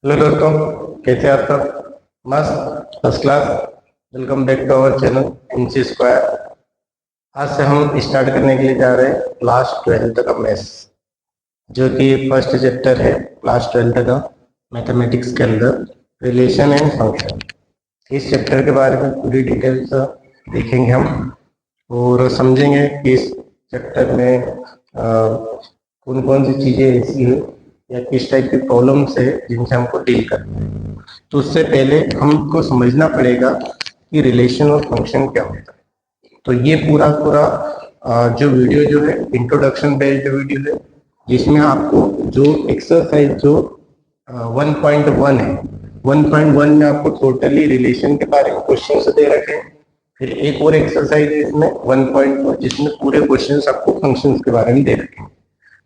Hello दोस्तों, कैसे आप सब? मस्त, first class. Welcome back to our channel MC square. आज से हम स्टार्ट करने के लिए जा रहे हैं क्लास 12th का मैथ्स, जो कि फर्स्ट चैप्टर है क्लास 12th का मैथमेटिक्स के अंदर, रिलेशन एंड फंक्शन। इस चैप्टर के बारे में पूरी डिटेल्स देखेंगे हम और समझेंगे कि इस चैप्टर में कौन कौन सी चीज़ें ऐसी है या किस टाइप की प्रॉब्लम्स है जिनसे हमको डील करना है। तो उससे पहले हमको समझना पड़ेगा कि रिलेशन और फंक्शन क्या होता है। तो ये पूरा पूरा जो वीडियो जो है इंट्रोडक्शन बेस्ड वीडियो है, जिसमें आपको जो एक्सरसाइज जो 1.1 है, 1.1 में आपको टोटली रिलेशन के बारे में क्वेश्चन दे रखे हैं। फिर एक और एक्सरसाइज है इसमें 1.2, जिसमें पूरे क्वेश्चंस आपको फंक्शंस के बारे में दे रखे हैं।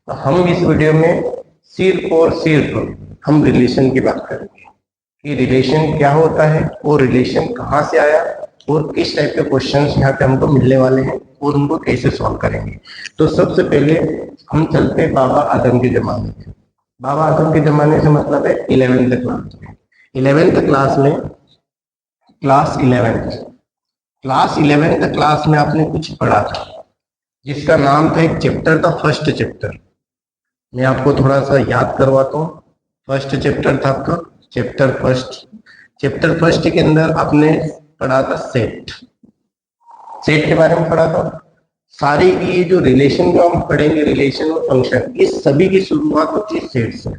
तो हम इस वीडियो में सिर्फ और सिर्फ हम रिलेशन की बात करेंगे कि रिलेशन क्या होता है और रिलेशन कहाँ से आया और किस टाइप के क्वेश्चंस यहाँ पे हमको मिलने वाले हैं और उनको कैसे सॉल्व करेंगे। तो सबसे पहले हम चलते हैं बाबा आदम के जमाने में। बाबा आदम के जमाने से मतलब है 11th क्लास में। 11th क्लास में क्लास 11th क्लास में आपने कुछ पढ़ा था जिसका नाम था, एक चैप्टर था फर्स्ट चैप्टर। मैं आपको थोड़ा सा याद करवाता हूँ। फर्स्ट चैप्टर था आपका चैप्टर फर्स्ट के अंदर आपने पढ़ा था सेट के बारे में पढ़ा था। सारी ये जो रिलेशन जो हम पढ़ेंगे, रिलेशन और फंक्शन, इस सभी की शुरुआत होती है सेट से।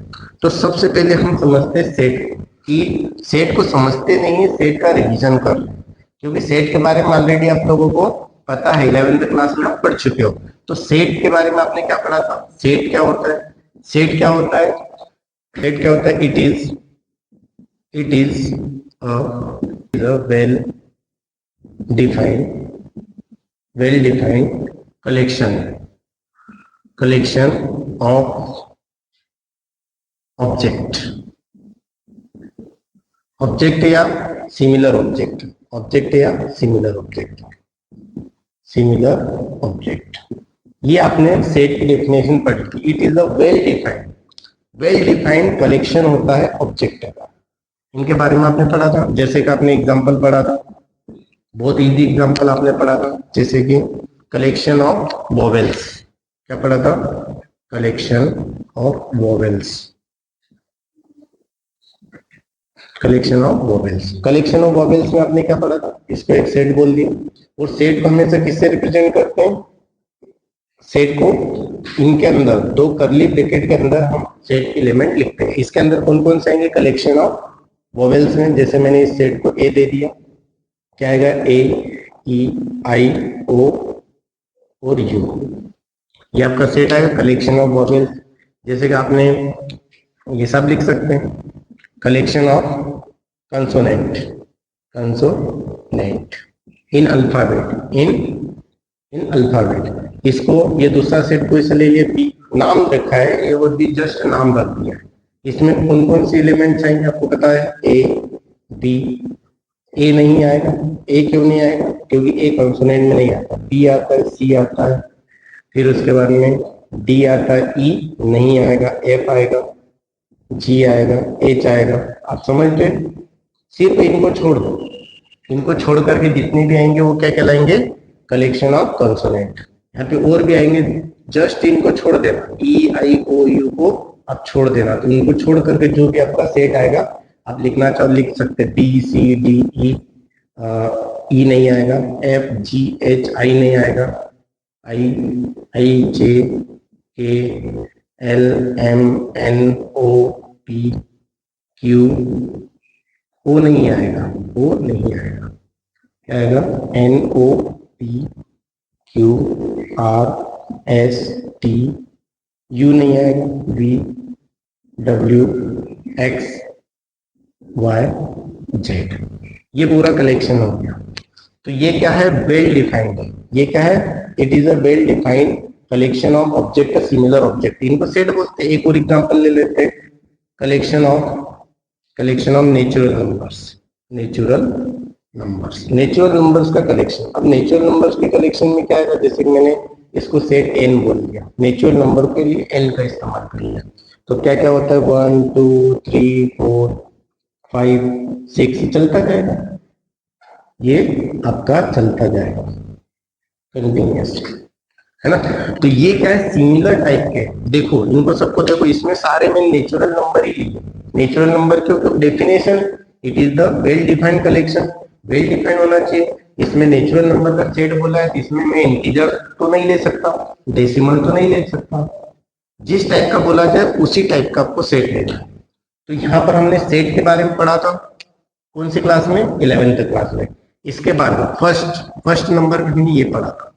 तो सबसे पहले हम समझते हैं सेट कि सेट को समझते नहीं है, सेट का रिवीजन कर लें, क्योंकि सेट के बारे में ऑलरेडी आप लोगों को पता है, 11th क्लास में आप पढ़ चुके हो। तो सेट के बारे में आपने क्या पढ़ा था? सेट क्या होता है? सेट क्या होता है? It is a well defined collection of object या सिमिलर ऑब्जेक्ट। ये आपने सेट की डेफिनेशन पढ़ी थी। It is a well defined collection होता है ऑब्जेक्ट का। इनके बारे में आपने पढ़ा था, जैसे कि आपने एग्जांपल पढ़ा था, बहुत इजी एग्जांपल आपने पढ़ा था, जैसे कि कलेक्शन ऑफ वोवेल्स। क्या पढ़ा था? कलेक्शन ऑफ वोवेल्स में आपने क्या पढ़ा था? इसको एक सेट बोल दिया। और सेट को हमेशा किससे रिप्रेजेंट करते हैं? सेट को इनके अंदर दो करली ब्रैकेट के अंदर हम सेट के एलिमेंट लिखते हैं। इसके अंदर कौन कौन से आएंगे? कलेक्शन ऑफ वोवेल्स में, जैसे मैंने इस सेट को ए दे दिया, क्या आएगा? ए, ई, आई, ओ और यू। ये आपका सेट आएगा कलेक्शन ऑफ वोवेल्स। जैसे कि आपने ये सब लिख सकते हैं, collection of consonant in alphabet. इसको ये दूसरा सेट को इसे ले लिए बी, नाम रखा है ये, वो भी जस्ट नाम रख दिया है। इसमें कौन कौन सी एलिमेंट्स आएंगे आपको पता है? ए, बी। ए नहीं आएगा। ए क्यों नहीं आएगा? क्योंकि ए कंसोनेंट में नहीं आता। बी आता है, सी आता है, फिर उसके बाद में डी आता है, ई नहीं आएगा, एफ आएगा, जी आएगा, एच आएगा। आप समझ गए? सिर्फ इनको छोड़ दो, इनको छोड़ करके जितने भी आएंगे वो क्या कहलाएंगे? Collection of consonant. यहाँ पे और भी आएंगे, जस्ट इनको छोड़ देना, ई, आई, ओ, यू को आप छोड़ देना। तो इनको छोड़ करके जो भी आपका सेट आएगा, आप लिखना चाहो लिख सकते हैं, बी, सी, डी, ई नहीं आएगा, एफ, जी, एच, आई नहीं आएगा, I, J, K, L, M, N, O, P, Q, O नहीं आएगा, क्या आएगा? N, O, P, Q, R, S, T, U नहीं आएगा, V, W, X, Y, Z. ये पूरा कलेक्शन हो गया। तो ये क्या है? वेल डिफाइंड है। ये क्या है? It is a well defined collection of object, similar object. इनको सेट बोलते हैं। एक और एग्जांपल ले लेते हैं, कलेक्शन ऑफ नेचुरल नंबर्स का कलेक्शन। अब नेचुरल नंबर्स के कलेक्शन में क्या आएगा? जैसे कि मैंने इसको सेट एन बोल दिया, नेचुरल नंबर के लिए एन का इस्तेमाल कर लिया। तो क्या क्या होता है, 1 2 3 4 5 6 चलता जाएगा, ये आपका चलता जाएगा कंटिन्यूस, है ना। तो ये क्या है, सिमिलर टाइप के। देखो इनको सबको देखो, इसमें सारे में नेचुरल नंबर ही लिए। नेचुरल नंबर क्यों, definition, it is the well defined collection, well defined होना चाहिए। इसमें नेचुरल नंबर का सेट बोला है, इसमें मैं इंटीजर तो नहीं ले सकता, डेसिमल तो नहीं ले सकता, जिस टाइप का बोला जाए उसी टाइप का आपको सेट लेना है। तो यहाँ पर हमने सेट के बारे में पढ़ा था, कौन सी क्लास में, 11th क्लास में। इसके बाद फर्स्ट नंबर पे हमने ये पढ़ा था।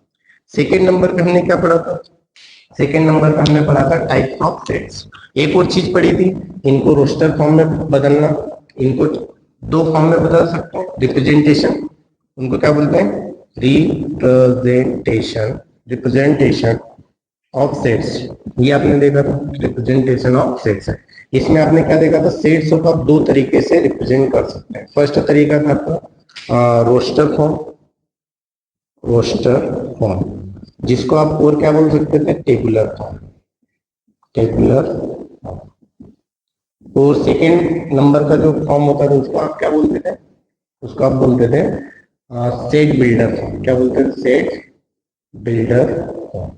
सेकेंड नंबर पे हमने क्या पढ़ा था, सेकेंड नंबर पे हमने पढ़ा था टाइप ऑफ सेट्स। एक और चीज पढ़ी थी, इनको रोस्टर फॉर्म में बदलना, इनको दो फॉर्म में बदल सकते हैं, रिप्रेजेंटेशन, उनको क्या बोलते हैं, रिप्रेजेंटेशन, रिप्रेजेंटेशन ऑफ सेट्स। ये आपने देखा था, रिप्रेजेंटेशन ऑफ सेट्स है। इसमें आपने क्या देखा था, सेट्स को आप दो तरीके से रिप्रेजेंट कर सकते हैं। फर्स्ट तरीका था आपका रोस्टर फॉर्म, रोस्टर फॉर्म, जिसको आप और क्या बोल सकते थे, टेबुलर फॉर्म, टेबुलर फॉर्म। और सेकेंड नंबर का जो फॉर्म होता था उसको आप क्या बोलते थे, उसको आप बोलते थे सेट बिल्डर फॉर्म। क्या बोलते थे, सेट बिल्डर फॉर्म।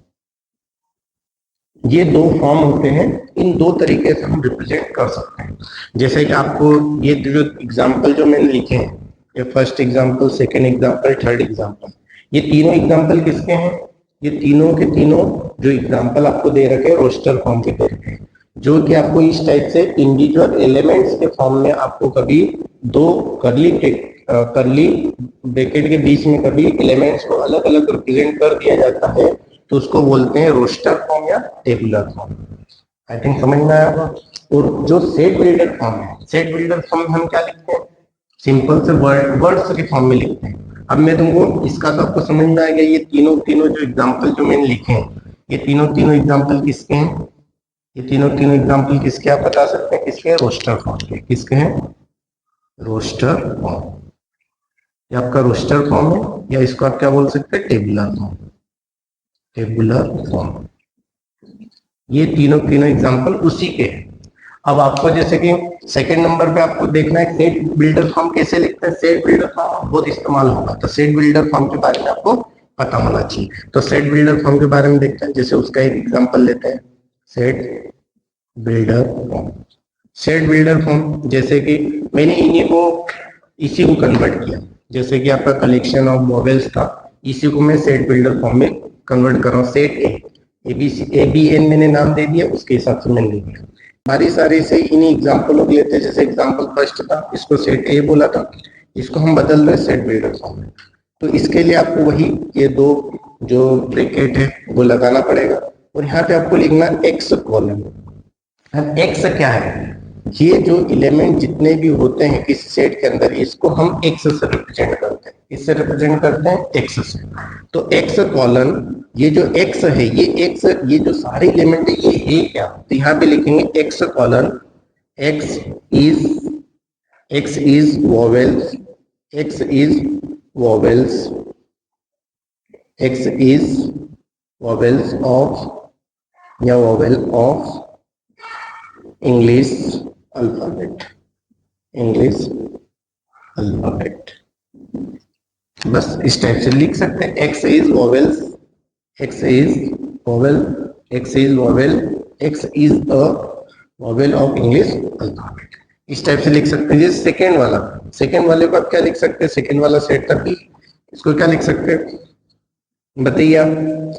ये दो फॉर्म होते हैं, इन दो तरीके से हम रिप्रेजेंट कर सकते हैं। जैसे कि आपको ये जो एग्जाम्पल जो मैंने लिखे हैं, ये first example, second example, third example, ये तीनों एग्जाम्पल किसके हैं, ये तीनों के तीनों जो एग्जाम्पल आपको दे रखे हैं रोस्टर फॉर्म के दे रखे हैं, जो कि आपको इस टाइप से इंडिविजुअल एलिमेंट्स के फॉर्म में आपको कभी दो करली ब्रैकेट के बीच में कभी एलिमेंट्स को अलग अलग रिप्रेजेंट कर दिया जाता है, तो उसको बोलते हैं रोस्टर फॉर्म या टेबुलर फॉर्म। आई थिंक समझ में आया होगा। और जो सेट बिल्डर फॉर्म है, सेट बिल्डर फॉर्म में हम क्या लिखते हैं, सिंपल से वर्ड्स के फॉर्म में लिखते हैं। अब मैं तुमको इसका तो आपको समझ में आ गया, ये तीनों तीनों जो एग्जाम्पल जो मैंने लिखे हैं, ये तीनों तीनों एग्जाम्पल किसके हैं, ये तीनों तीनों एग्जाम्पल किसके, आप बता सकते हैं किसके, रोस्टर फॉर्म के। किसके हैं, रोस्टर फॉर्म। ये आपका रोस्टर फॉर्म है, या इसको आप क्या बोल सकते हैं, टेबुलर फॉर्म, टेबुलर फॉर्म। ये तीनों तीनों एग्जाम्पल उसी के हैं। अब आपको जैसे कि सेकंड नंबर पे आपको देखना है सेट बिल्डर फॉर्म कैसे लिखते हैं, सेट बिल्डर फॉर्म बहुत इस्तेमाल होगा, तो सेट बिल्डर फॉर्म के बारे में आपको पता होना चाहिए। तो सेट बिल्डर फॉर्म के बारे में देखते हैं, जैसे उसका एक एग्जाम्पल लेते हैं, set builder form. Set builder form जैसे कि मैंने इन्हीं को इसी को कन्वर्ट किया, जैसे कि आपका कलेक्शन ऑफ वॉवेल्स था, इसी को मैं सेट बिल्डर फॉर्म में कन्वर्ट कर रहा हूँ। सेट ए बी एन मैंने नाम दे दिया, उसके हिसाब से मैंने लिख दिया। बारी सारी से इन्हीं एग्जाम्पलों को लेते हैं, जैसे एग्जाम्पल फर्स्ट था, इसको सेट ए बोला था, इसको हम बदल रहे सेट बिल्डर फॉर्म में। तो इसके लिए आपको वही ये दो जो ब्रैकेट है वो लगाना पड़ेगा, और यहाँ पे आपको लिखना एक्स कॉलम। अब एक्स क्या है, ये जो एलिमेंट जितने भी होते हैं इस सेट के अंदर, इसको हम एक्स से रिप्रेजेंट करते हैं, इससे रिप्रेजेंट करते हैं एक्स से। तो एक्स कॉलन, ये जो एक्स है, ये एक्स, ये जो सारे एलिमेंट है ये क्या, तो यहाँ पे लिखेंगे x colon, x is vowels, x is vowels, x is vowels of या vowel of English alphabet, English alphabet. बस इस टाइप से लिख सकते हैं, x is vowels, x is vowel, x is vowel, x is a vowel of English alphabet. इस type से लिख सकते हैं। जैसे सेकेंड वाला, सेकेंड वाले को आप क्या लिख सकते हैं, सेकेंड वाला सेट था, इसको क्या लिख सकते हैं, बताइए आप।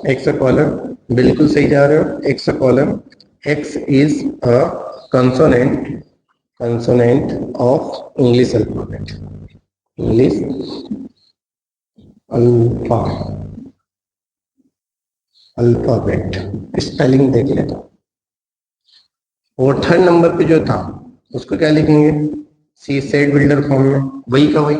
एक्स कॉलम, बिल्कुल सही जा रहे हो, x column, x is a consonant of English alphabet, English alphabet. Spelling देख लेते। और थर्ड नंबर पे जो था उसको क्या लिखेंगे, सी सेट बिल्डर फॉर्म में, वही का वही।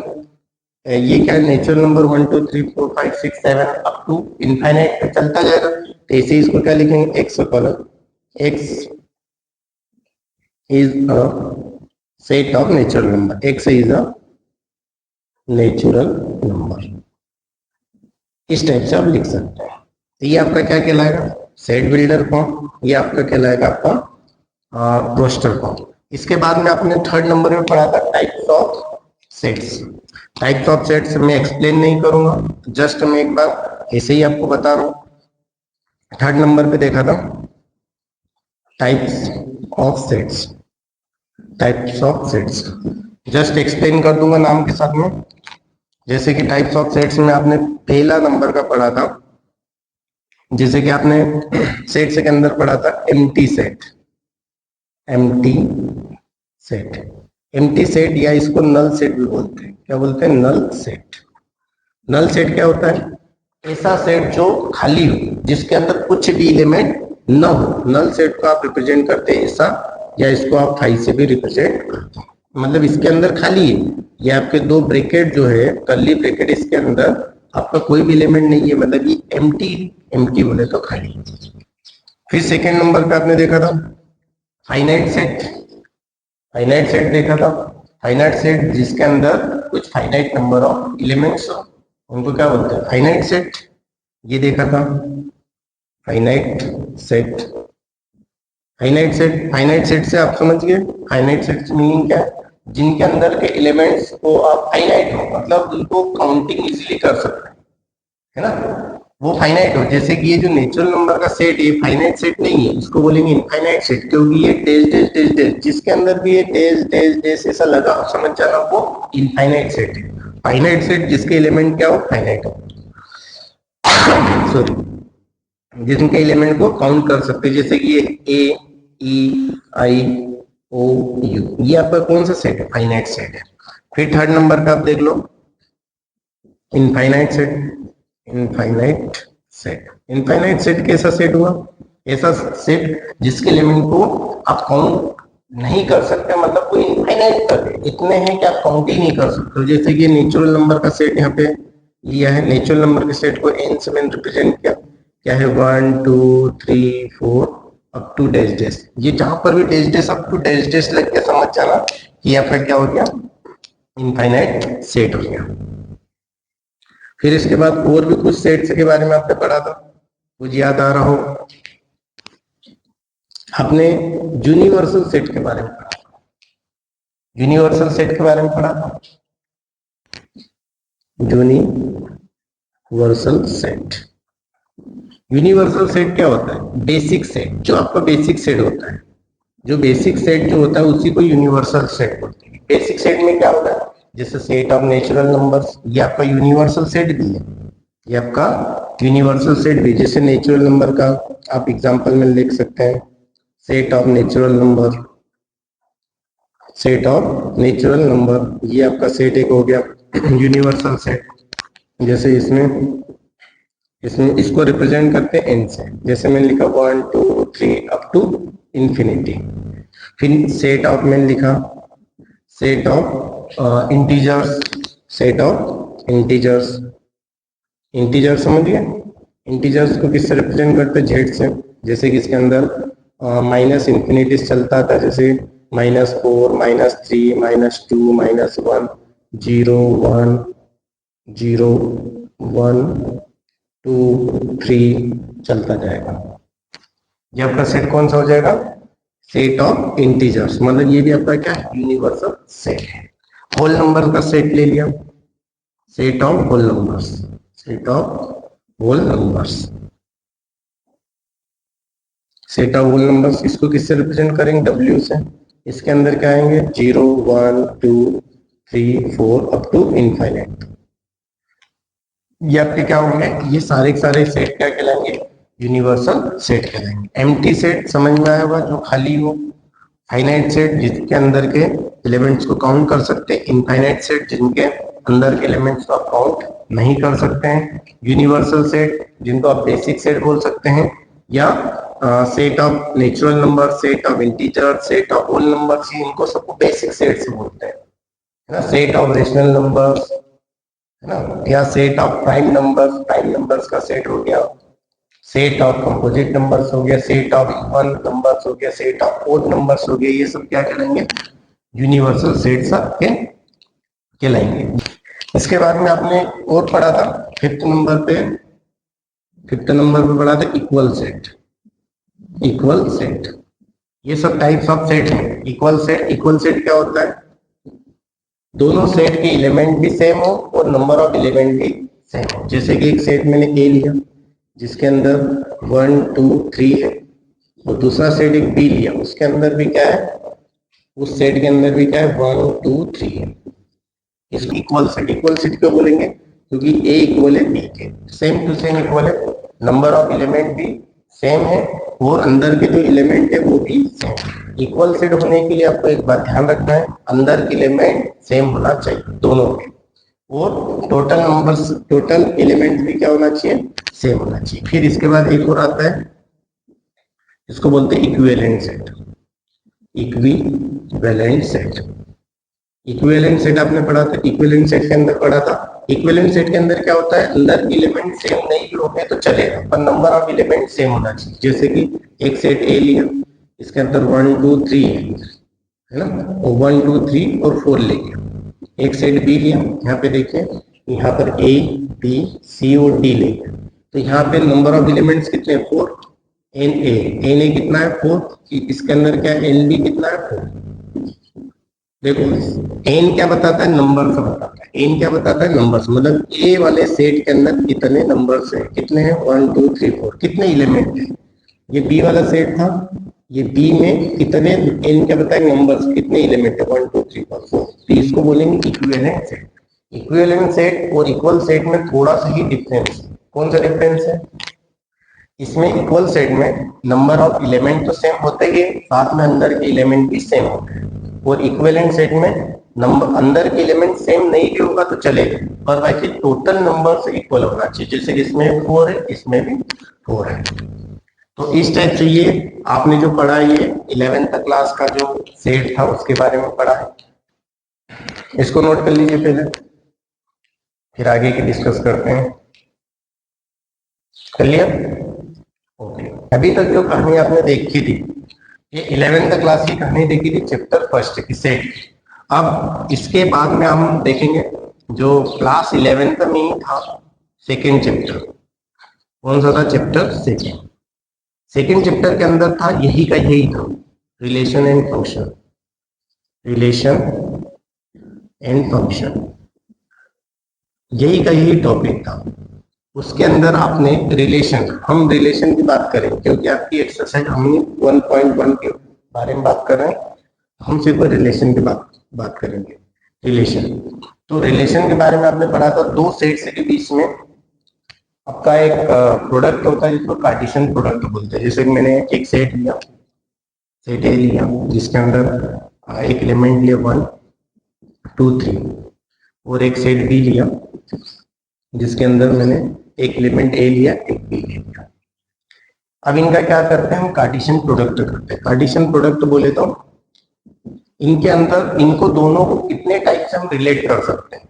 ये क्या natural number 1 2 3 4 5 6 7 up to infinite पे चलता जाएगा, तो ऐसे इसको क्या लिखेंगे, X column, X is a set of natural number, x is a natural number। इस टाइप से आप लिख सकते हैं। तो ये आपका क्या कहलाएगा, सेट बिल्डर फॉर्म, ये आपका कहलाएगा आपका रोस्टर को। इसके बाद में आपने थर्ड नंबर में पढ़ा था types of sets. Types of sets मैं एक्सप्लेन नहीं करूंगा, जस्ट मैं एक बार ऐसे ही आपको बता रहा हूँ। थर्ड नंबर पे देखा था types of sets. Types of sets just explain कर दूंगा नाम के साथ में। जैसे कि टाइप्स ऑफ सेट्स में आपने पहला नंबर का पढ़ा था, जैसे कि आपने सेट्स के अंदर पढ़ा था empty set. Empty set, empty set या इसको नल सेट भी बोलते हैं। क्या बोलते हैं? Null set. नल सेट क्या होता है? ऐसा सेट जो खाली हो, जिसके अंदर कुछ भी एलिमेंट न हो। नल सेट को आप रिप्रेजेंट करते हैं ऐसा, या इसको आप थाई से भी रिप्रेजेंट करते हैं। मतलब इसके अंदर खाली है, ये आपके दो ब्रैकेट जो है कर्ली ब्रैकेट, इसके अंदर आपका कोई भी एलिमेंट नहीं है, मतलब ये एम्प्टी। एम्प्टी बोले तो खाली। फिर सेकेंड नंबर पे आपने देखा था फाइनाइट सेट। फाइनाइट सेट देखा था। फाइनाइट सेट जिसके अंदर कुछ फाइनाइट नंबर ऑफ एलिमेंट्स हो, उनको क्या बोलते हैं? Finite set. ये देखा था finite set. Finite set, finite set से आप समझ गए फाइनाइट सेट की मीनिंग क्या है? जिनके अंदर के एलिमेंट्स को आप फाइनाइट हो, मतलब उनको काउंटिंग इजीली कर सकते हैं, है ना, वो फाइनाइट हो। जैसे कि ये जो नेचुरल नंबर का सेट है फाइनाइट सेट नहीं है, इसको बोलेंगे इनफाइनाइट सेट, क्योंकि ये डेज डेज डेज डेज जिसके अंदर भी ये डेज डेज डेज ऐसा लगा, समझ जाना वो इनफाइनाइट सेट है। फाइनाइट सेट जिसके एलिमेंट क्या हो? फाइनाइट हो। सॉरी, जिनके एलिमेंट को काउंट कर सकते हैं, जैसे कि ये ए, ई, आई, ओ, यू, ये आपका कौन सा सेट है? फाइनाइट सेट है। फिर थर्ड नंबर का आप देख लो infinite set. Infinite set, infinite set कैसा सेट हुआ? ऐसा सेट जिसके एलिमेंट को आप काउंट नहीं कर सकते, मतलब कोई इनफाइनाइट कर दे, इतने हैं कि आप काउंट ही नहीं कर सकते। जैसे कि नेचुरल नंबर का सेट यहाँ पे लिया है, नेचुरल नंबर के सेट को एन से मैंने रिप्रेजेंट किया। क्या है? 1 2 3 4 अप टू डैश डैश। ये जहां पर भी dash dash up to dash dash लग गया, समझ जाना कि आपका क्या हो गया? इनफाइनाइट सेट हो गया। फिर इसके बाद और भी कुछ सेट्स के बारे में आपने पढ़ा था, कुछ याद आ रहा हो? आपने यूनिवर्सल सेट के बारे में पढ़ा था। यूनिवर्सल सेट के बारे में पढ़ा था। यूनिवर्सल सेट, यूनिवर्सल सेट क्या होता है? बेसिक सेट, जो आपका बेसिक सेट होता है, जो बेसिक सेट जो होता है उसी को यूनिवर्सल सेट बोलते हैं। बेसिक सेट में क्या होता है? जैसे सेट ऑफ नेचुरल नंबर्स, ये आपका यूनिवर्सल सेट भी है। ये आपका यूनिवर्सल सेट भी, जैसे नेचुरल नंबर का आप एग्जांपल में लिख सकते हैं set of natural number. Set of natural number, ये आपका सेट एक हो गया यूनिवर्सल सेट। जैसे इसमें इसमें इसको रिप्रेजेंट करते हैं एन से, जैसे मैंने लिखा 1 2 3 अप टू इंफिनिटी। फिर सेट ऑफ मैंने लिखा set of integers. Set of integers, integer समझ गए? इंटीजर्स को किससे रिप्रेजेंट करते हैं? जेड से। जैसे कि इसके अंदर माइनस इंफिनिटी चलता था, जैसे -4 -3 -2 -1 0 1 0 1 2 3 चलता जाएगा। ये आपका सेट कौन सा हो जाएगा? सेट ऑफ इंटीजर्स, मतलब ये भी आपका क्या है? यूनिवर्सल सेट है। होल नंबर का सेट ले लिया, set of whole numbers. Set of whole numbers, set of whole numbers, इसको किससे रिप्रेजेंट करेंगे? डब्ल्यू से। इसके अंदर क्या आएंगे? 0 1 2 3 4 अप टू इनफाइनाइट। ये आपके क्या होंगे? ये सारे के सारे सेट क्या कहलाएंगे? यूनिवर्सल सेट कहलाएंगे। एम्प्टी सेट समझ में आया होगा, जो खाली हो। फाइनाइट सेट जिसके अंदर के एलिमेंट्स को काउंट कर सकते हैं। इनफाइनाइट सेट जिनके अंदर के एलिमेंट्स को आप काउंट नहीं कर सकते हैं। यूनिवर्सल सेट जिनको आप बेसिक सेट बोल सकते हैं, या set of natural number, set of integer, set of whole numbers, इनको सबको बेसिक सेट से बोलते हैं, है ना। सेट ऑफ रेशनल नंबर्स, है ना, या set of prime numbers, prime numbers का सेट हो गया। सेट ऑफ कंपोजिट नंबर्स हो गया, सेट ऑफ इवन नंबर्स हो गया, सेट ऑफ ओड नंबर्स हो गया। ये सब क्या कहलाएंगे? यूनिवर्सल सेट्स आपके कहलाएंगे। इसके बाद में आपने और पढ़ा था फिफ्थ नंबर पे पढ़ा था इक्वल सेट। इक्वल सेट, ये सब टाइप्स ऑफ सेट है। इक्वल सेट क्या होता है? दोनों सेट के एलिमेंट भी सेम हो और नंबर ऑफ एलिमेंट भी सेम हो। जैसे कि एक सेट मैंने ए लिया जिसके अंदर 1 2 3 है, और दूसरा सेट एक बी लिया उसके अंदर भी क्या है, उस सेट के अंदर भी क्या है, 1 2 3 है। इसको इक्वल सेट क्यों बोलेंगे? क्योंकि ए इक्वल है बी के, सेम टू सेम इक्वल है, नंबर ऑफ एलिमेंट भी सेम है और अंदर के जो एलिमेंट है वो भी सेम। इक्वल सेट होने के लिए आपको एक बात ध्यान रखना है, अंदर के एलिमेंट सेम होना चाहिए दोनों के, और टोटल एलिमेंट भी क्या होना चाहिए, सेम होना चाहिए। फिर इसके बाद एक और आता है, इसको बोलते हैं इक्विवेलेंट सेट। इक्विवेलेंट सेट आपने पढ़ा था, इक्विवेलेंट सेट के अंदर पढ़ा था। इक्विवेलेंट सेट के अंदर क्या होता है, अंदर के एलिमेंट सेम नहीं भी होते तो चलेगा, पर नंबर ऑफ एलिमेंट सेम होना चाहिए। जैसे कि एक सेट ए लिया, इसके अंदर 1 2 3 है ना, और 1 2 3 और 4 ले लिया। एक सेट बी लिया, यहाँ पे देखिए, यहाँ पर ए बी सी और डी ले लिया, तो यहाँ पे नंबर ऑफ एलिमेंट्स कितने, 4। एन ए कितना है, 4। इसके अंदर क्या है, एन बी कितना है, 4। देखो एन क्या बताता है, नंबर का बताता है। एन क्या बताता है, नंबर्स, मतलब ए वाले सेट के अंदर कितने नंबर्स हैं, कितने हैं, 1 2 3 4, कितने एलिमेंट हैं। ये बी वाला सेट था, ये बी में कितने, एन क्या बताए, नंबर्स, कितने एलिमेंट है, 1 2 3 4 4। तो इसको बोलेंगे इक्विवेलेंट सेट। इक्विवेलेंट सेट और इक्वल सेट में थोड़ा सा ही डिफरेंस है। कौन सा डिफरेंस है? इसमें इक्वल सेट में नंबर ऑफ एलिमेंट तो सेम होते ही, साथ में अंदर के एलिमेंट भी सेम होते हैं। और इक्विवेलेंट सेट में नंबर अंदर के एलिमेंट सेम नहीं भी होगा तो चलेगा, पर वैसे टोटल नंबर से इक्वल होना चाहिए। जैसे इसमें 4 है, इसमें भी 4 है। तो इस टाइप से ये आपने जो पढ़ा, ये 11th क्लास का जो सेट था उसके बारे में पढ़ा है। इसको नोट कर लीजिए पहले, फिर आगे की डिस्कस करते हैं। कर लिया? ओके। अभी तक जो कहानी आपने देखी थी, ये 11th क्लास की कहानी देखी थी, चैप्टर फर्स्ट की सेट। अब इसके बाद में हम देखेंगे जो क्लास 11th में ही था, सेकेंड चैप्टर। कौन सा था? चैप्टर सेकेंड चैप्टर के अंदर था, यही था, रिलेशन एंड फंक्शन। यही टॉपिक था। उसके अंदर आपने हम रिलेशन की बात करें, क्योंकि आपकी एक्सरसाइज हमने 1.1 के बारे में बात कर रहे हैं, हम सिर्फ रिलेशन की बात करेंगे। तो रिलेशन के बारे में आपने पढ़ा था, दो सेट्स के बीच में आपका एक प्रोडक्ट होता है जिसको कार्टेशियन प्रोडक्ट बोलते हैं। जैसे मैंने एक सेट लिया, सेट ए लिया, जिसके अंदर एक एलिमेंट लिया 1 2 3, और एक सेट बी लिया जिसके अंदर मैंने एक एलिमेंट ए लिया, एक बी लिया। अब इनका क्या करते हैं, हम कार्टेशियन प्रोडक्ट करते हैं। कार्टेशियन प्रोडक्ट बोले तो इनके अंदर इनको दोनों को कितने टाइप से हम रिलेट कर सकते हैं।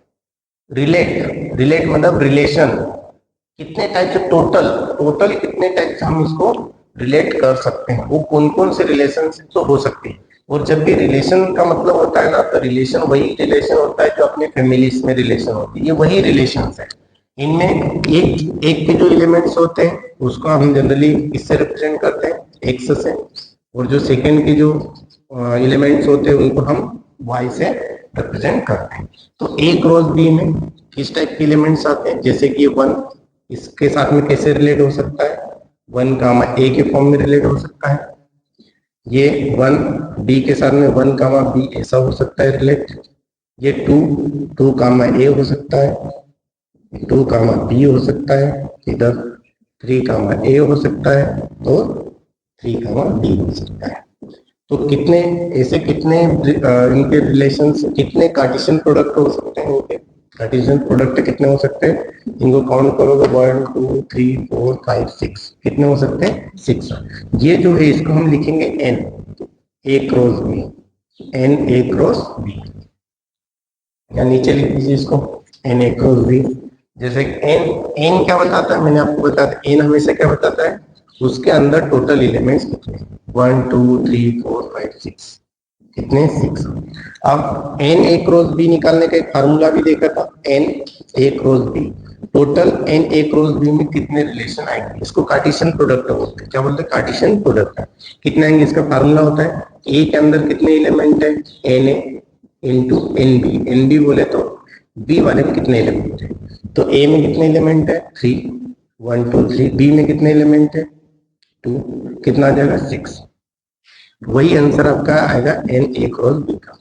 रिलेट मतलब रिलेशन, कितने टाइप से, टोटल कितने टाइप से हम इसको रिलेट कर सकते हैं, वो कौन से रिलेशनशिप तो हो सकते हैं। और जब भी रिलेशन का मतलब होता है ना, तो रिलेशन वही रिलेशन होता है जो अपने फैमिलीज में रिलेशन होती है, ये वही रिलेशन है। इनमें एक के जो एलिमेंट्स होते हैं उसको हम जनरली इससे रिप्रेजेंट करते हैं, एक्स से, और जो सेकंड के जो एलिमेंट्स होते हैं उनको हम वाई से रिप्रेजेंट करते हैं। तो ए क्रॉस बी में किस टाइप के एलिमेंट्स आते हैं, जैसे कि 1 इसके साथ में कैसे रिलेट हो सकता है, 1 कामा ए के फॉर्म में रिलेट हो सकता है। ये 1 बी के साथ में 1 कामा बी ऐसा हो सकता है रिलेट। ये 2 कामा ए हो सकता है, 2 कामा बी हो सकता है, इधर 3 कामा ए हो सकता है, और 3 कामा बी हो सकता है। तो कितने इनके रिलेशन, कितने कार्टेशियन प्रोडक्ट हो सकते हैं, इनके कार्टेशियन प्रोडक्ट कितने हो सकते हैं, इनको काउंट करोगे 1 2 3 4 5 6, कितने हो सकते हैं, 6। ये जो है इसको हम लिखेंगे n a cross b, n a cross b, या नीचे लिख दीजिए इसको n a क्रॉस b। जैसे n क्या बताता है, मैंने आपको बताया n हमेशा क्या बताता है, उसके अंदर टोटल एलिमेंट्स कितने, 1 2 3 4 5 6, कितने, 6। अब n a क्रॉस b निकालने का एक फार्मूला भी देखा था, n a cross b। Total N A cross B में कितने रिलेशन आएंगे, इसको कार्टेशियन प्रोडक्ट बोलते हैं। क्या बोलते हैं? कार्टेशियन प्रोडक्ट है। कितने आएंगे, इसका फार्मूला होता है ए के अंदर कितने एलिमेंट है, N A into N B. N B बोले तो बी वाले में कितने एलिमेंट है, तो ए में कितने एलिमेंट है 3, 1 2 3, बी में कितने एलिमेंट है 2, कितना आ जाएगा 6। वही आंसर आपका आएगा एन ए क्रॉस बी का।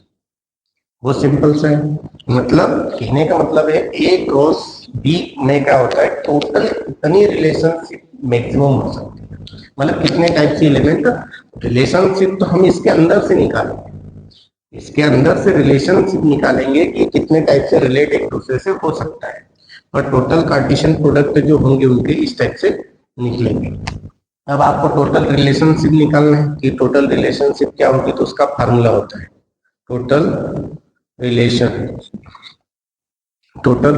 वो सिंपल सा है। मतलब कहने का मतलब है ए क्रॉस बी में क्या होता है, टोटल कितनी रिलेशनशिप मैक्सिमम हो सकती है, मतलब कितने टाइप से एलिमेंट रिलेशनशिप तो हम इसके अंदर से निकालेंगे, इसके अंदर से रिलेशनशिप निकालेंगे कि कितने टाइप से रिलेट एक दूसरे से हो सकता है, और टोटल कार्टेशियन प्रोडक्ट जो होंगे उनके इस टाइप से निकलेंगे। अब आपको टोटल रिलेशनशिप निकालना है कि टोटल रिलेशनशिप क्या होगी, तो उसका फार्मूला होता है total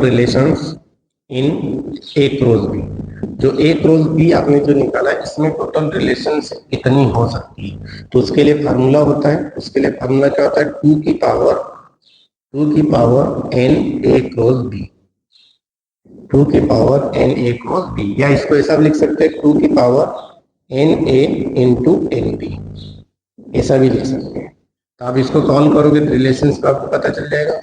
relations in A cross B. जो ए क्रॉस बी आपने जो निकाला है इसमें टोटल रिलेशनशिप कितनी हो सकती है, तो उसके लिए फार्मूला होता है, उसके लिए फार्मूला क्या होता है 2 की power N A cross B, 2 की power N A cross B, या इसको ऐसा लिख सकते हैं 2 की power N A into N B, ऐसा भी लिख सकते हैं। तो आप इसको सॉल्व करोगे तो रिलेशंस का आपको पता चल जाएगा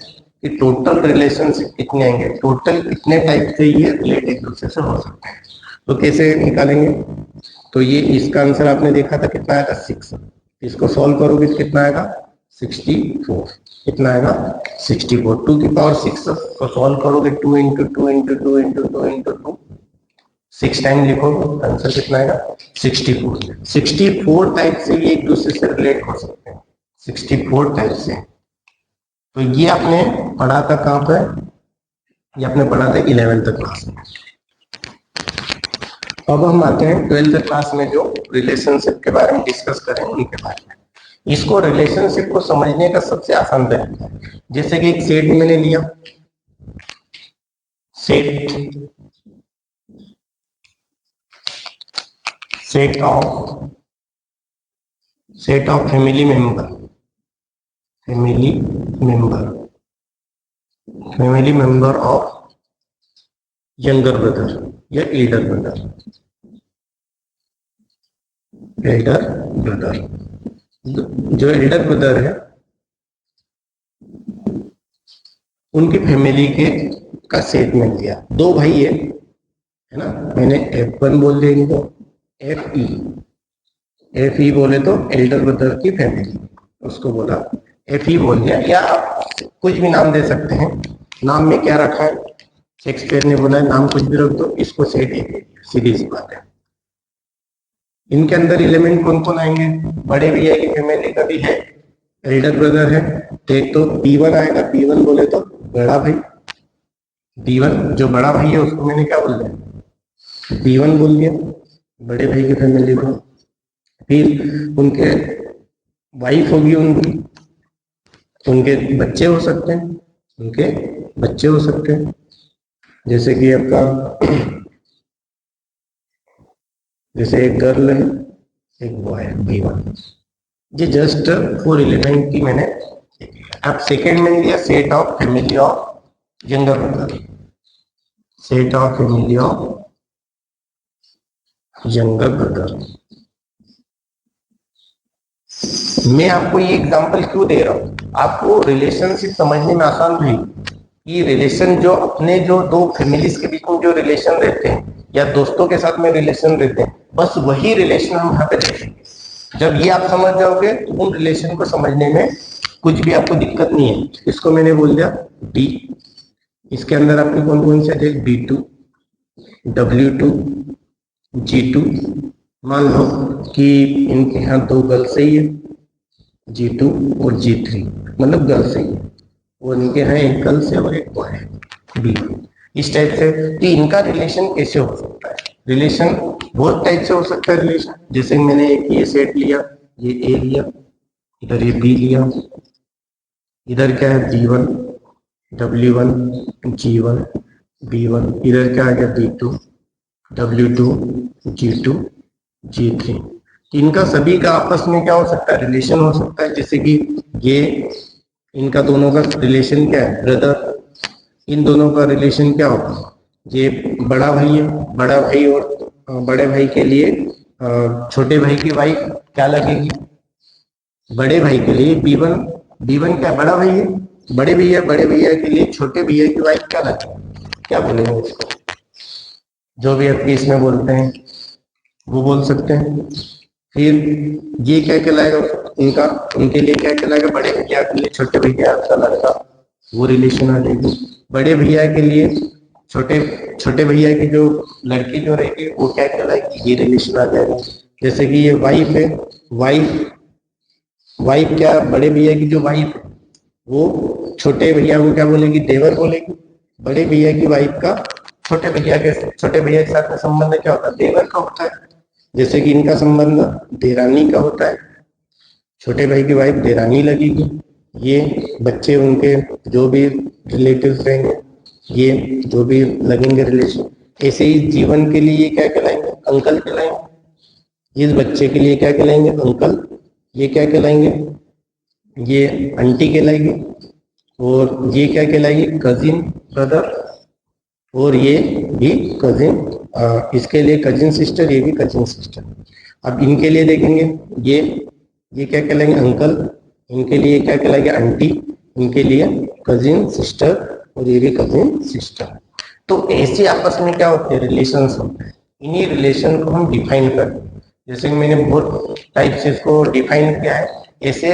कि टोटल रिलेशनशिप कितने आएंगे, टोटल कितने टाइप से ये रिलेट एक दूसरे से हो सकते हैं। तो कैसे निकालेंगे, तो ये इसका आंसर आपने देखा था कितना आया था 6, इसको सॉल्व करोगे तो कितना आएगा 64, कितना आएगा 64, 2 की पावर 6 को सॉल्व करोगे 2 into 2 into 2 into 2 into 2, 6 time लिखोगे आंसर कितना आएगा 64। 64 टाइप से ये एक दूसरे से रिलेट हो सकते हैं, 64 टाइप से। तो ये आपने पढ़ा था कहाँ पर, ये आपने पढ़ा था 11th क्लास में। अब हम आते हैं 12th क्लास में जो रिलेशनशिप के बारे में डिस्कस करेंगे उनके बारे में। इसको रिलेशनशिप को समझने का सबसे आसान तरीका है, जैसे कि एक सेट मैंने लिया, set of family member of younger brother या एल्डर ब्रदर। जो एल्डर ब्रदर है उनकी फैमिली के का सेट में लिया, 2 भाई है ना, मैंने F1 बोल दिया इनको, FE बोले तो एल्डर ब्रदर की फैमिली, उसको बोला FE बोल दिया, या आप कुछ भी नाम दे सकते हैं। नाम में क्या रखा है, शेक्सपियर ने बोला है नाम कुछ भी रख दो, इसको सेट एक सीरीज बात है। इनके अंदर एलिमेंट कौन कौन आएंगे, बड़े भैया की फैमिली का भी है, एल्डर ब्रदर है, एक तो P1 आएगा, P1 बोले तो बड़ा भाई, P1 जो बड़ा भाई है उसको मैंने क्या बोल दिया P1 बोल दिया, बड़े भाई की फैमिली को। फिर उनके वाइफ होगी, उनके बच्चे हो सकते हैं, जैसे कि आपका जैसे एक गर्ल है एक बॉय है P1। ये जस्ट 4 एलिमेंट की मैंने। अब सेकेंड में लिया set of family of younger brother, set of family of younger brother. मैं आपको ये एग्जांपल क्यों दे रहा हूं, आपको रिलेशनशिप समझने में आसान रहेगी। ये रिलेशन जो अपने जो 2 फैमिलीज के बीच में जो रिलेशन रहते हैं या दोस्तों के साथ में रिलेशन रहते हैं, बस वही रिलेशन हम यहाँ पे देखेंगे। जब ये आप समझ जाओगे तो उन रिलेशन को समझने में कुछ भी आपको दिक्कत नहीं है। इसको मैंने बोल दिया D, इसके अंदर आपने कौन कौन से थे B2, W2, G2। मान लो कि इनके यहाँ 2 गर्ल्स ही है, G2 और G3, मतलब गर्ल्स ही है, और इनके यहाँ एक गर्ल्स है और एक बॉय है B। इस टाइप से कि इनका रिलेशन कैसे हो सकता है, रिलेशन बहुत टाइप से हो सकता है रिलेशन। जैसे मैंने एक ये सेट लिया, ये A लिया, इधर ये B लिया, इधर क्या है G1, W1, G1, B1, इधर क्या आ गया B2, W2, G2, G3। इनका सभी का आपस में क्या हो सकता है, रिलेशन हो सकता है। जैसे कि ये इनका दोनों का रिलेशन क्या है, ब्रदर, इन दोनों का रिलेशन क्या होगा ये बड़ा भाई है, बड़ा भाई और बड़े भाई के लिए छोटे भाई की वाइफ क्या लगेगी? बड़े भाई के लिए B1, B1 क्या बड़ा भाई है, बड़े भैया के लिए छोटे भैया की वाइफ क्या लगेगी? क्या बोलेंगे इसको? जो भी आपके इसमें बोलते हैं वो बोल सकते हैं। फिर ये क्या कहलाएगा इनका, उनके लिए क्या कहलाएगा? बड़े भैया के लिए छोटे भैया का लड़का, वो रिलेशन आ जाएगी। बड़े भैया के लिए छोटे छोटे भैया की जो लड़की जो रहेगी वो क्या कहलाएगी? ये रिलेशन आ जाएगा। जैसे कि ये वाइफ है, वाइफ वाइफ क्या, बड़े भैया की जो वाइफ है वो छोटे भैया को क्या बोलेगी? देवर बोलेगी। बड़े भैया की वाइफ का छोटे भैया के साथ में संबंध क्या होता है? देवर का होता है। जैसे कि इनका संबंध देरानी का होता है, छोटे भाई की वाइफ देरानी लगेगी। ये बच्चे उनके जो भी रिलेटिव्स रहेंगे, ये जो भी लगेंगे रिलेशन, ऐसे ही जीवन के लिए ये क्या कहलाएंगे? अंकल कहलाएंगे। इस बच्चे के लिए क्या कहलाएंगे? अंकल। ये क्या कहलाएंगे? ये आंटी कहलाएगी। और ये क्या कहलाएगी? Cousin brother. और ये भी कजिन, इसके लिए कजिन सिस्टर, ये भी कजिन सिस्टर। अब इनके लिए देखेंगे, ये क्या कहलाएंगे? अंकल। इनके लिए क्या कहलाएंगे? आंटी। इनके लिए कजिन सिस्टर, और ये भी कजिन सिस्टर। तो ऐसे आपस में क्या होते हैं? रिलेशंस होते हैं। इन्हीं रिलेशन को हम डिफाइन करते हैं। जैसे कि मैंने बहुत टाइप से इसको डिफाइन किया है। ऐसे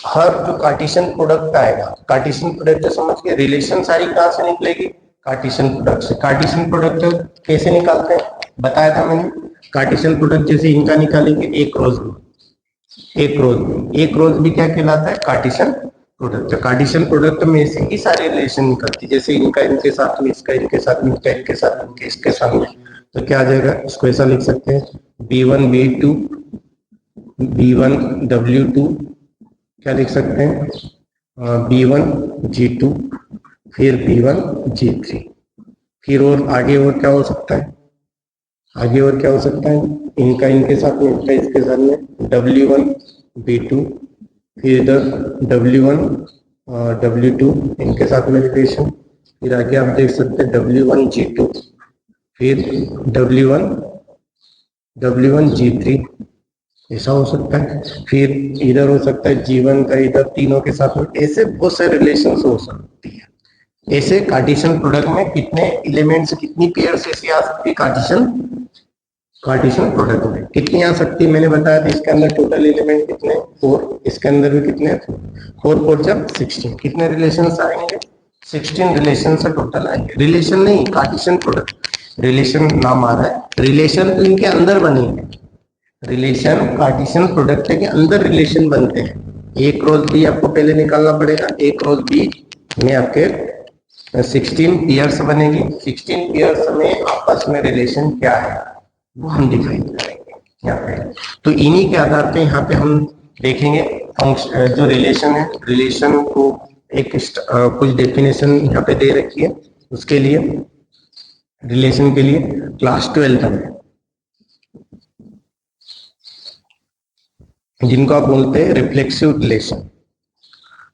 हर जो कार्टेशियन प्रोडक्ट आएगा, कार्टेशियन प्रोडक्ट समझ के, रिलेशन सारी कहाँ से निकलेगी? कार्टेशियन प्रोडक्ट से। कार्टेशियन प्रोडक्ट कैसे निकालते हैं बताया था मैंने। कार्टेशियन प्रोडक्ट जैसे इनका निकालेंगे, एक रोज भी क्या कहलाता है? Cartesian product. कार्टेशियन प्रोडक्ट में से ही सारे रिलेशन निकलती है। जैसे इनका इनके साथ में, इसका इनके साथ में, इसका इनके साथ में, इसके साथ में, तो क्या आ जाएगा? इसको ऐसा लिख सकते हैं, B1 B2 B1 W2, क्या लिख सकते हैं? B1 G2, फिर B1 G3। फिर और आगे और क्या हो सकता है? आगे और क्या हो सकता है? इनका इनके साथ में, इनका इसके साथ में, W1 B2, फिर इधर W1 W2, इनके साथ में रिलेशन। फिर आगे आप देख सकते हैं W1 G2, फिर W1 G3, ऐसा हो सकता है। फिर इधर हो सकता है G1 का इधर तीनों के साथ में। ऐसे बहुत सारे रिलेशन हो सकती है। ऐसे कार्टेशियन प्रोडक्ट में कितने एलिमेंट्स, कितनी पेयर्स ऐसी आ सकती है? कार्टेशियन प्रोडक्ट में कितनी आ सकती है? मैंने बताया था इसके अंदर टोटल एलिमेंट कितने? 4। इसके अंदर भी कितने? 4 4 जब 16। कितने रिलेशन आएंगे? 16 रिलेशन से टोटल आएंगे। रिलेशन नहीं, कार्टेशियन प्रोडक्ट। रिलेशन नाम आ रहा है, रिलेशन तो इनके अंदर बनेंगे। रिलेशन कार्टेशियन प्रोडक्ट के अंदर रिलेशन बनते हैं। एक रोज भी आपको पहले निकालना पड़ेगा। एक रोज भी में आपके 16 पेयर्स बनेगी। 16 पेयर्स में आपस में रिलेशन क्या है वो हम डिफाइन करेंगे यहाँ पे। तो इन्हीं के आधार पे यहाँ पे हम देखेंगे जो रिलेशन है, रिलेशन को एक कुछ डेफिनेशन यहाँ पे दे रखी है। उसके लिए रिलेशन के लिए क्लास 12 में, जिनको आप बोलते हैं reflexive relation,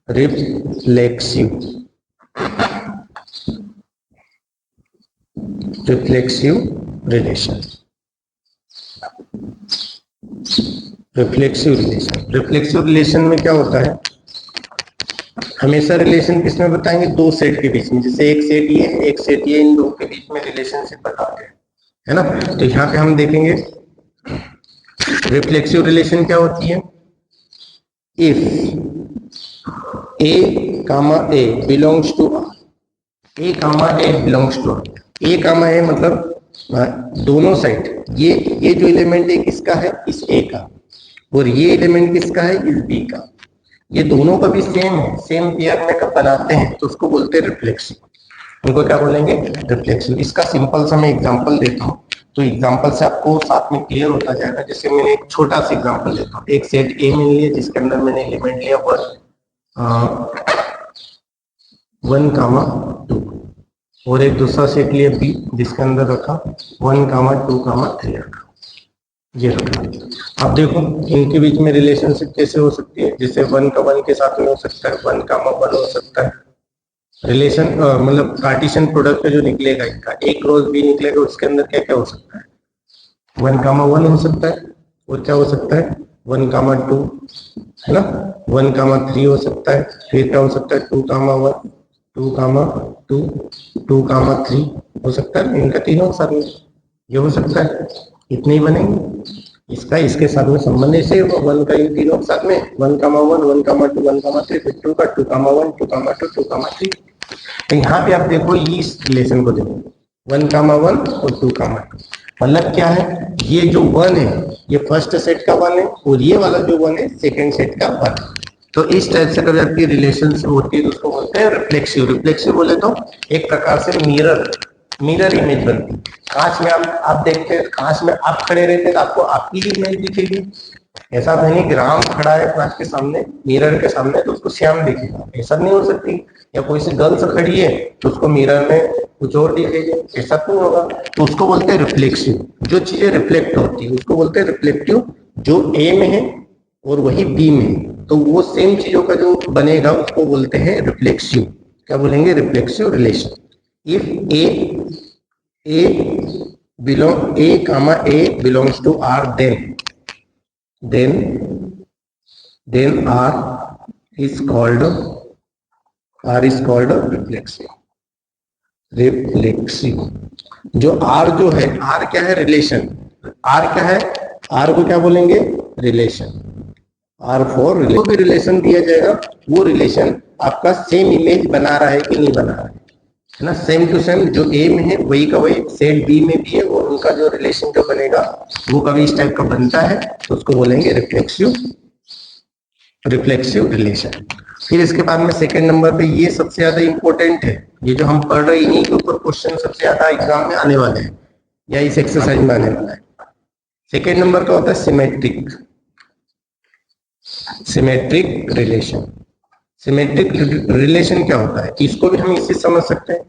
reflexive relation, reflexive relation में क्या होता है? हमेशा रिलेशन किसमें बताएंगे? दो सेट के बीच में। जैसे एक सेट ये है, एक सेट ये, इन दो के बीच में रिलेशनशिप बताते हैं, है ना। तो यहाँ पे हम देखेंगे रिफ्लेक्सिव रिलेशन क्या होती है। If A, A belongs to R, A belongs to R, A मतलब दोनों साइड, ये जो एलिमेंट है किसका है? इस A का। और ये एलिमेंट किसका है? इस B का। ये दोनों का भी सेम है, सेम पेयर में कब बनाते हैं तो उसको बोलते हैं रिफ्लेक्सिव। उनको क्या बोलेंगे? रिफ्लेक्सिव। इसका सिंपल सा मैं एग्जांपल देता हूँ, तो एग्जांपल से आपको साथ में क्लियर होता जाएगा। जैसे मैंने एक छोटा सा एग्जांपल देता हूँ। एक सेट A में लिया जिसके अंदर मैंने एलिमेंट लिया 1, 2, और एक दूसरा सेट लिया B जिसके अंदर रखा 1, 2, 3 रखा, ये रखा। अब देखो इनके बीच में रिलेशनशिप कैसे हो सकती है? जैसे 1 का 1 के साथ में हो सकता है, 1, 1 हो सकता है, रिलेशन मतलब कार्टेशियन प्रोडक्ट जो निकलेगा इनका, एक क्रॉस बी निकलेगा, उसके अंदर क्या क्या हो सकता है? 1,1 हो सकता है, और क्या हो सकता है 1,2, है ना, 1,3 हो सकता है, फिर क्या हो सकता है 2,1, 2,2, 2,3 हो सकता है, इनका तीनों साथ में ये हो सकता है, इतने ही बनेंगे। इसका इसके साथ में संबंध ऐसे होगा, 1 का इन तीनों के साथ में 1,1, 1,2, 1,3, फिर 2 का 2,1, 2,2, 2,3। तो यहाँ पे आप देखो, ये इस रिलेशन को देखो, 1,1 और 2,2, मतलब क्या है, ये जो 1 है ये फर्स्ट सेट का 1 है, और ये वाला जो 1 है सेकंड सेट का 1। तो इस टाइप से कभी आपकी रिलेशनशिप होती है तो उसको बोलते हैं रिफ्लेक्सिव। रिफ्लेक्सिव बोले तो एक प्रकार से मिरर मिरर इमेज बनती है। कांच में आप देखते हैं, कांच में आप खड़े रहते हैं तो आपको आपकी ही इमेज दिखेगी। ऐसा तो नहीं कि राम खड़ा है कांच के सामने, मिरर के सामने, तो उसको श्याम दिखेगा, ऐसा नहीं हो सकती। या कोई सी गर्ल्स खड़ी है तो उसको मिरर में कुछ और दिखेगी, ऐसा तो नहीं होगा। तो उसको बोलते हैं रिफ्लेक्सिव। जो चीजें रिफ्लेक्ट होती है उसको बोलते हैं रिफ्लेक्टिव। जो ए में है और वही बी में है, तो वो सेम चीजों का जो बनेगा उसको बोलते हैं रिफ्लेक्सिव। क्या बोलेंगे? Reflexive relation. If A belong A comma A belongs to R, then R is called reflexive। जो R जो है, R क्या है? रिलेशन। R क्या है? R को क्या बोलेंगे? रिलेशन। R for relation. जो भी रिलेशन दिया जाएगा वो रिलेशन आपका सेम इमेज बना रहा है कि नहीं बना रहा है ना, सेम टू सेम। जो ए में है वही का वही सेट बी में भी है, और उनका जो रिलेशन जो बनेगा वो कभी इस टाइप का बनता है, तो उसको बोलेंगे रिफ्लेक्सिव रिलेशन। फिर इसके बाद में सेकंड नंबर पे, ये सबसे ज्यादा इंपॉर्टेंट है, ये जो हम पढ़ रहे हैं इन्हीं के ऊपर क्वेश्चन सबसे ज्यादा एग्जाम में आने वाले हैं या इस एक्सरसाइज में आने वाला है। सेकंड नंबर का होता है सिमेट्रिक रिलेशन। सिमेट्रिक रिलेशन क्या होता है? इसको भी हम इससे समझ सकते हैं।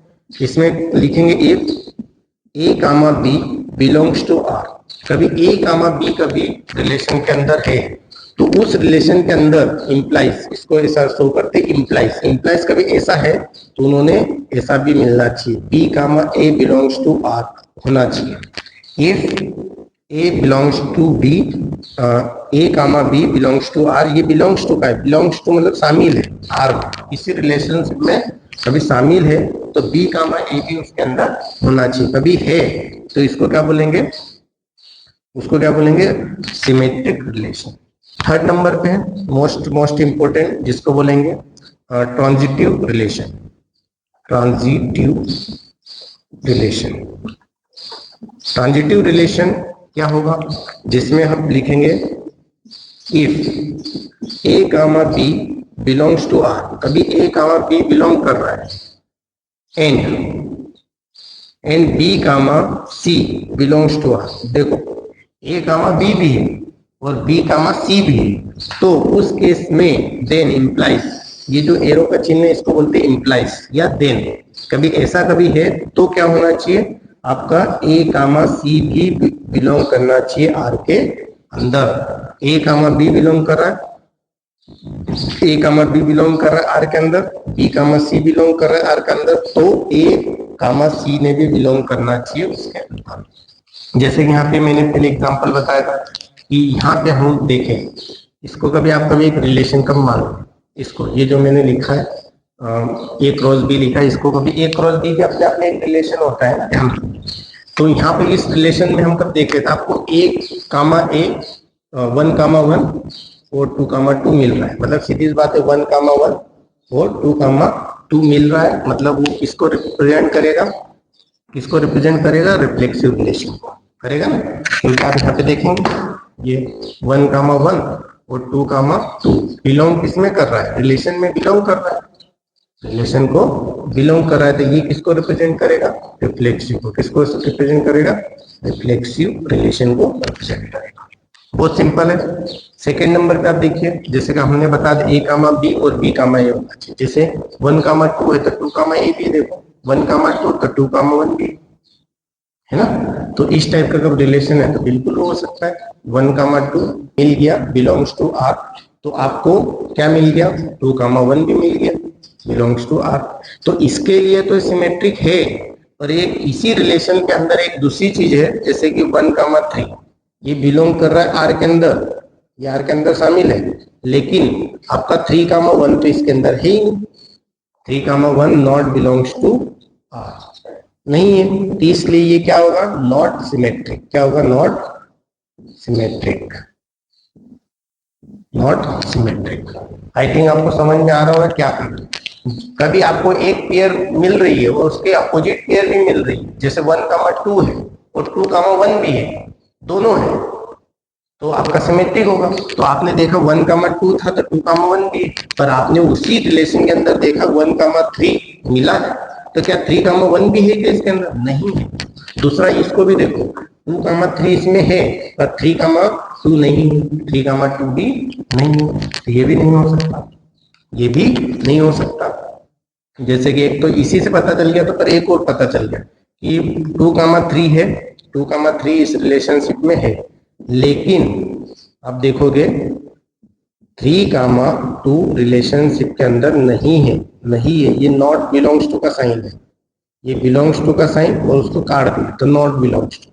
इसमें लिखेंगे if A comma B belongs to R. कभी ए कामा बी कभी रिलेशन के अंदर है तो उस रिलेशन के अंदर इम्प्लाइज, इसको ऐसा शो करते इम्प्लाइज कभी ऐसा है तो उन्होंने ऐसा भी मिलना चाहिए, B comma A belongs to R होना चाहिए। If A belongs to B, A comma B belongs to R, ये बिलोंग्स टू का है, बिलोंग्स टू मतलब शामिल है, आर इसी रिलेशनशिप में कभी शामिल है तो बी कामा ए भी उसके अंदर होना चाहिए। कभी है तो इसको क्या बोलेंगे? उसको क्या बोलेंगे? Symmetric relation. थर्ड नंबर पे है मोस्ट इंपोर्टेंट, जिसको बोलेंगे ट्रांजिटिव रिलेशन। ट्रांजिटिव रिलेशन क्या होगा? जिसमें हम लिखेंगे if A comma B belongs to R, कभी ए कामा बी बिलोंग कर रहा है, and B comma C belongs to R. देखो ए कामा बी भी है और बी कामा सी भी है, तो उस केस में देन इम्प्लाइज, ये जो एरो का चिन्ह है इसको बोलते हैं इम्प्लाइज या देन। कभी ऐसा कभी है तो क्या होना चाहिए? आपका ए कामा सी भी बिलोंग करना चाहिए आर के अंदर। ए कामा बी बिलोंग कर रहा है, ए कामा बी बिलोंग कर रहा है आर के अंदर, बी कामा सी बिलोंग कर रहा है आर के अंदर, तो ए कामा सी ने भी बिलोंग करना चाहिए उसके अंदर। जैसे कि यहाँ पे मैंने पहले एग्जांपल बताया था कि यहाँ पे हम देखें, इसको कभी आप कभी एक रिलेशन कब मानो, इसको ये जो मैंने लिखा है ए क्रॉस बी लिखा है, इसको कभी ए क्रॉस बी भी अपने आप में एक रिलेशन होता है ना। तो यहाँ पे इस रिलेशन में हम कब देख रहे थे, आपको ए कामा ए 1,1 और 2,2 मिल रहा है, मतलब सीधी बात है 1,1 और 2,2 मिल रहा है, मतलब वो किसको रिप्रेजेंट करेगा? किसको रिप्रेजेंट करेगा? रिफ्लेक्सिव रिलेशन को करेगा ना। तो आप यहाँ पे देखेंगे ये 1,1 और 2,2 बिलोंग किसमें कर रहा है? रिलेशन में बिलोंग कर रहा है, रिलेशन को बिलोंग कर रहा है, तो ये किसको रिप्रेजेंट करेगा? रिफ्लेक्सिव को। किसको रिप्रेजेंट करेगा? रिफ्लेक्सिव रिलेशन को रिप्रेजेंट करेगा। बहुत सिंपल है। सेकेंड नंबर पे आप देखिए, जैसे कि हमने बता दिया ए कामा बी और बी कामा ए होना चाहिए। जैसे 1,2 है तो 2 कामा ए भी, देखो 1,2 तो 2,1 भी है ना। तो इस टाइप का अगर रिलेशन है तो बिल्कुल हो सकता है। 1,2 मिल गया बिलोंग्स टू आर, तो आपको क्या मिल गया? 2,1 भी मिल गया। Belongs to R. तो इसके लिए तो सिमेट्रिक है, पर एक इसी रिलेशन के अंदर एक दूसरी चीज है, जैसे कि 1,3 ये बिलोंग कर रहा है आर के अंदर, ये आर के अंदर शामिल है, लेकिन आपका 3,1 तो इसके अंदर है ही नहीं। 3,1 नॉट बिलोंग्स टू आर नहीं है, तो इसलिए ये क्या होगा, नॉट सिमेट्रिक। क्या होगा, not symmetric, not symmetric. I think आपको समझ में आ रहा होगा क्या करना। कभी आपको एक पेयर मिल रही है और उसके अपोजिट पेयर भी मिल रही है, जैसे 1,2 है और 2,1 भी है, दोनों है, तो आपका सिमेट्रिक होगा। तो आपने देखा 1,2 था तो 2,1 भी है, पर आपने उसी रिलेशन के अंदर देखा 1,3 मिला है, तो क्या 3,1 भी है क्या इसके अंदर? नहीं है। दूसरा इसको भी देखो, 2,3 इसमें है पर 3,2 नहीं है, 3,2 भी नहीं है, तो ये भी नहीं हो सकता, ये भी नहीं हो सकता। जैसे कि एक तो इसी से पता चल गया, तो पर एक और पता चल गया कि 2,3 है, 2,3 इस रिलेशनशिप में है, लेकिन आप देखोगे 3,2 रिलेशनशिप के अंदर नहीं है, नहीं है, ये नॉट बिलोंग्स टू का साइन है, ये बिलोंग्स टू का साइन और उसको काट दिया तो नॉट बिलोंग्स टू,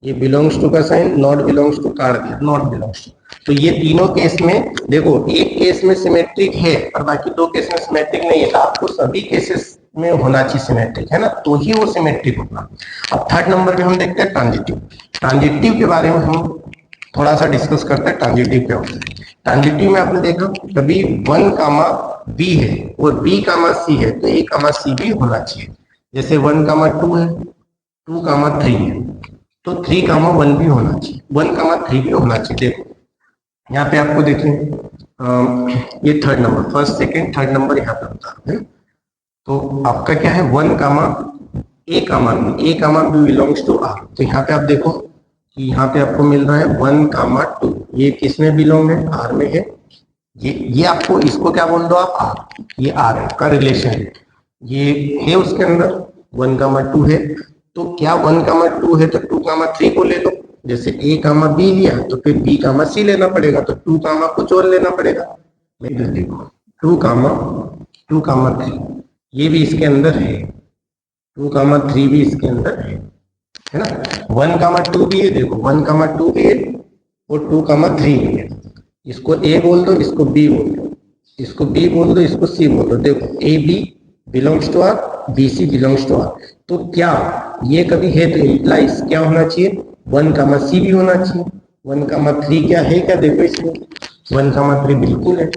ये बिलोंग्स टू का साइन नॉट बिलोंग्स टू काट दिया नॉट बिलोंग्स टू। तो ये तीनों केस में देखो, एक केस में सिमेट्रिक है और बाकी 2 केस में सिमेट्रिक नहीं है, तो आपको सभी केसेस में होना चाहिए सिमेट्रिक, है ना, तो ही वो सिमेट्रिक होगा। अब थर्ड नंबर पे हम देखते हैं ट्रांजिटिव। ट्रांजिटिव के बारे में हम थोड़ा सा डिस्कस करते हैं। ट्रांजिटिव क्या होता है? ट्रांजिटिव में आपने देखा कभी 1,b है और b,c है, तो a,c भी होना चाहिए। जैसे 1,2 है, 2,3 है, तो 3,1 भी होना चाहिए, 1,3 भी होना चाहिए। देखो यहाँ पे आपको देखें, ये third number, first second third number यहाँ पे होता है, तो आपका क्या है 1,a,b बिलोंग्स टू आर। तो यहाँ पे आप देखो कि यहाँ पे आपको मिल रहा है 1,2, ये किस में बिलोंग है, आर में है। ये आपको इसको क्या बोल दो आप, आर, ये आर का रिलेशन है, ये है उसके अंदर 1,2 है, तो क्या 1,2 है तो 2,3 को ले लो। जैसे a,b लिया तो फिर b,c लेना पड़ेगा, तो 2, कुछ और लेना पड़ेगा। इधर देखो 2,3 ये भी इसके अंदर है, 2,3 भी इसके अंदर है ना। 1,2 भी है, देखो 1,2 भी है और 2,3 भी है। इसको a बोल दो, इसको b बोल दो, इसको b बोल दो, इसको c बोल दो। देखो ab belongs to R, bc belongs to R, तो क्या ये कभी है तो इम्प्लाइज क्या होना चाहिए, 1,c भी होना चाहिए। 1,3 क्या है, क्या देखो इसमें 1,3 बिल्कुल है,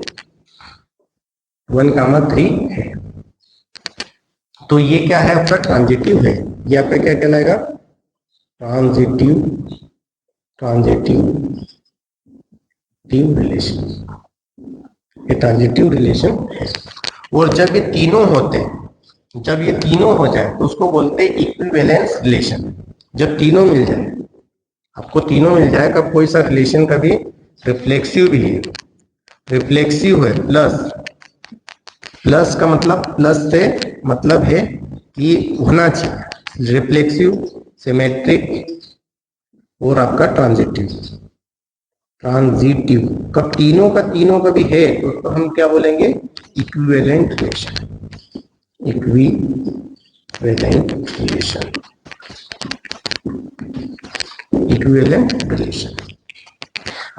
1,3 है, तो ये क्या है आपका ट्रांजिटिव है। ये आपका क्या कहलाएगा, ट्रांजिटिव रिलेशन, ये ट्रांजिटिव रिलेशन है। और जब ये तीनों होते हैं, जब ये तीनों हो जाए तो उसको बोलते हैं इक्विवेलेंस रिलेशन। जब तीनों मिल जाए, आपको तीनों मिल जाए, कब कोई सा रिलेशन कभी रिफ्लेक्सिव भी है, रिफ्लेक्सिव है, प्लस का मतलब, प्लस से मतलब है कि होना चाहिए रिफ्लेक्सिव, सिमेट्रिक और आपका ट्रांजिटिव। कब तीनों का भी है तो उसको हम क्या बोलेंगे, equivalent relation, equivalent relation, equivalent relation.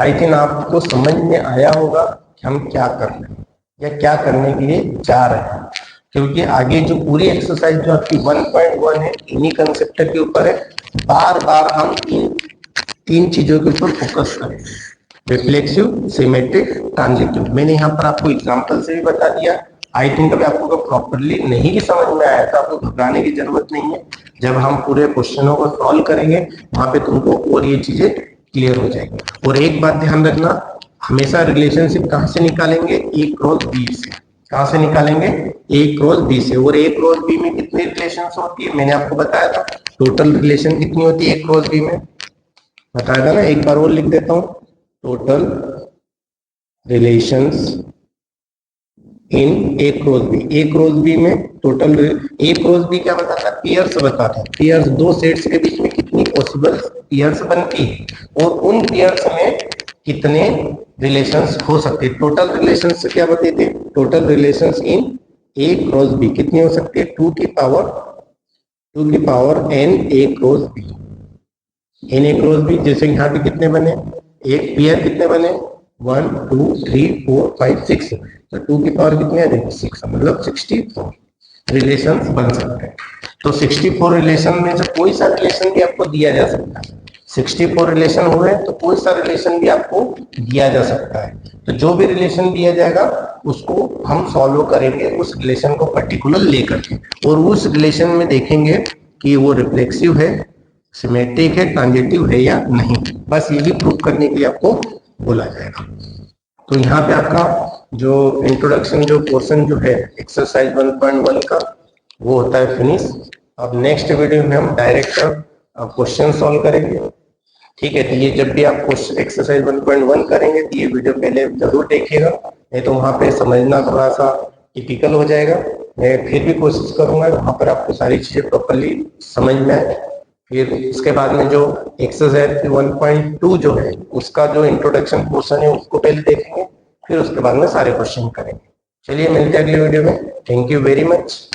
I think आपको समझ में आया होगा कि हम क्या कर रहे हैं या क्या करने के लिए जा रहे हैं, क्योंकि आगे जो पूरी एक्सरसाइज जो आपकी 1.1 है इन्हीं कंसेप्ट के ऊपर है। बार बार हम इन 3 चीजों के ऊपर फोकस करें, रिफ्लेक्सिव, सिमेट्रिक, ट्रांजिटिव। मैंने यहाँ पर आपको एग्जांपल से भी बता दिया। आई थिंक अभी आपको प्रॉपरली नहीं समझ में आया तो आपको घबराने की जरूरत नहीं है। जब हम पूरे क्वेश्चनों को सॉल्व करेंगे वहां पे तुमको और ये चीजें क्लियर हो जाएगी। और एक बात ध्यान रखना, हमेशा रिलेशनशिप कहाँ से निकालेंगे, ए क्रॉस बी से। कहाँ से निकालेंगे, ए क्रॉस बी से। और ए क्रॉस बी में कितनी रिलेशन होती है, मैंने आपको बताया था। टोटल रिलेशन कितनी होती है ए क्रॉस बी में, बताया था ना, एक बार और लिख देता हूँ। Total relations in A cross B, A cross B में टोटल, ए क्रॉस बी क्या बताता है, पेयर्स बताता है। पेयर्स, 2 सेट्स के बीच में कितनी पॉसिबल पेयर्स बनती है और उन पेयर्स में कितने रिलेशंस हो सकते हैं। टोटल रिलेशंस क्या बताते हैं, total relations in a cross b कितनी हो सकती है? 2 की power n a cross b। n a cross b, जैसे यहाँ पे कितने बने? एक पेयर कितने बने? 1 2 3 4 5 6, तो 2 की पावर कितनी आ जाएगी? 6, मतलब 64 रिलेशन बन सकते हैं। तो 64 रिलेशन में से कोई सा रिलेशन भी आपको दिया जा सकता है। 64 रिलेशन हुए तो कोई सा रिलेशन भी आपको दिया जा सकता है। तो जो भी रिलेशन दिया जाएगा उसको हम सॉल्व करेंगे, उस रिलेशन को पर्टिकुलर लेकर के, और उस रिलेशन में देखेंगे कि वो रिफ्लेक्सिव है, सिमेट्रिक है, ट्रांजिटिव है या नहीं। बस यही प्रूव करने के लिए आपको बोला जाएगा। तो यहाँ पे आपका जो इंट्रोडक्शन जो पोर्शन जो है एक्सरसाइज 1.1 का वो होता है फिनिश। अब नेक्स्ट वीडियो में हम डायरेक्ट क्वेश्चन सॉल्व करेंगे। ठीक है, तो ये जब भी आप एक्सरसाइज 1.1 करेंगे तो ये वीडियो पहले जरूर देखिएगा, नहीं तो वहाँ पे समझना थोड़ा सा टिपिकल हो जाएगा। मैं फिर भी कोशिश करूंगा वहाँ पर आपको सारी चीजें प्रॉपरली समझ में आए। फिर उसके बाद में जो एक्सरसाइज 1.2 जो है उसका जो इंट्रोडक्शन पोर्शन है उसको पहले देखेंगे, फिर उसके बाद में सारे क्वेश्चन करेंगे। चलिए मिलते हैं अगले वीडियो में। Thank you very much.